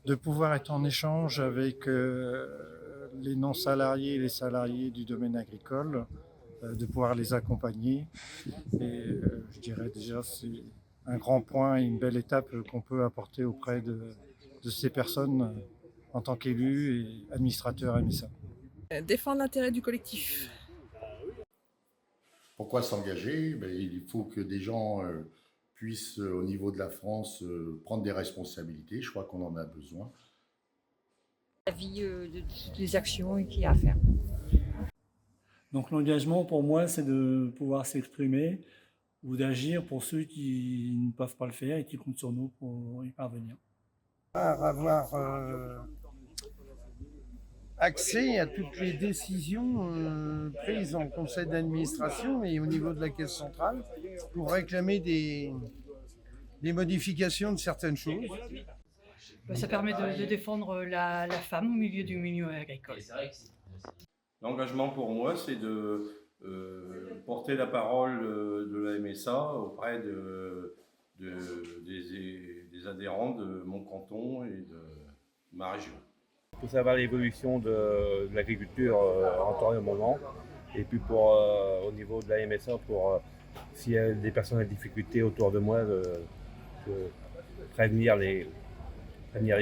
De pouvoir être en échange avec les non-salariés et les salariés du domaine agricole, de pouvoir les accompagner. Et je dirais déjà c'est un grand point et une belle étape qu'on peut apporter auprès de ces personnes en tant qu'élus et administrateurs MSA. Défendre l'intérêt du collectif. Pourquoi s'engager? Il faut que des gens puissent, au niveau de la France, prendre des responsabilités. Je crois qu'on en a besoin. La vie des actions qu'il y a à faire. Donc l'engagement pour moi, c'est de pouvoir s'exprimer ou d'agir pour ceux qui ne peuvent pas le faire et qui comptent sur nous pour y parvenir. Avoir accès à toutes les décisions prises en conseil d'administration et au niveau de la caisse centrale pour réclamer des modifications de certaines choses. Ça permet de défendre la femme au milieu du milieu agricole. L'engagement pour moi, c'est de porter la parole de la MSA auprès des adhérents de mon canton et de ma région. Il faut savoir l'évolution de l'agriculture en temps et au moment. Et puis au niveau de la MSA, s'il y a des personnes en difficulté autour de moi, de prévenir les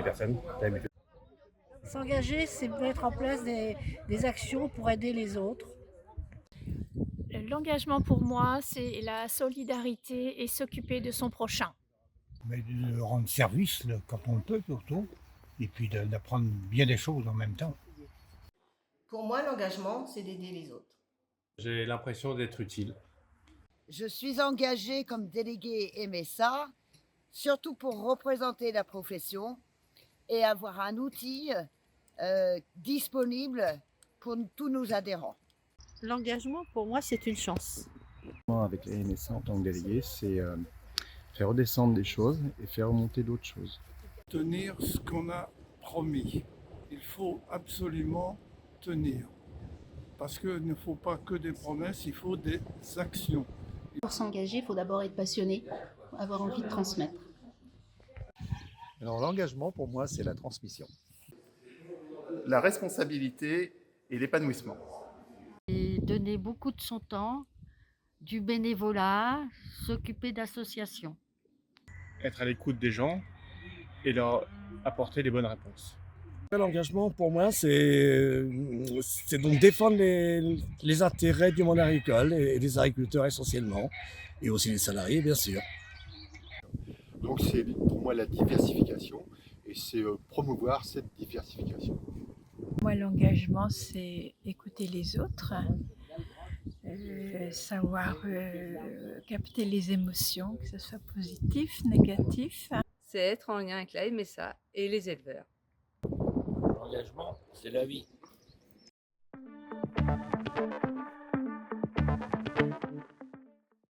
personnes. S'engager, c'est mettre en place des actions pour aider les autres. L'engagement pour moi, c'est la solidarité et s'occuper de son prochain. Mais de rendre service quand on le peut surtout, et puis d'apprendre bien des choses en même temps. Pour moi, l'engagement, c'est d'aider les autres. J'ai l'impression d'être utile. Je suis engagée comme déléguée MSA, surtout pour représenter la profession et avoir un outil disponible pour tous nos adhérents. L'engagement, pour moi, c'est une chance. Avec la MSA en tant que délégué, c'est faire redescendre des choses et faire remonter d'autres choses. Tenir ce qu'on a promis. Il faut absolument tenir. Parce qu'il ne faut pas que des promesses, il faut des actions. Pour s'engager, il faut d'abord être passionné, avoir envie de transmettre. Alors l'engagement pour moi, c'est la transmission. La responsabilité et l'épanouissement. Et donner beaucoup de son temps, du bénévolat, s'occuper d'associations. Être à l'écoute des gens et leur apporter les bonnes réponses. L'engagement pour moi, c'est donc défendre les intérêts du monde agricole et des agriculteurs essentiellement, et aussi les salariés bien sûr. Donc c'est pour moi la diversification et c'est promouvoir cette diversification. Moi, l'engagement, c'est écouter les autres, savoir capter les émotions, que ce soit positif, négatif. C'est être en lien avec la MSA et les éleveurs. L'engagement, c'est la vie.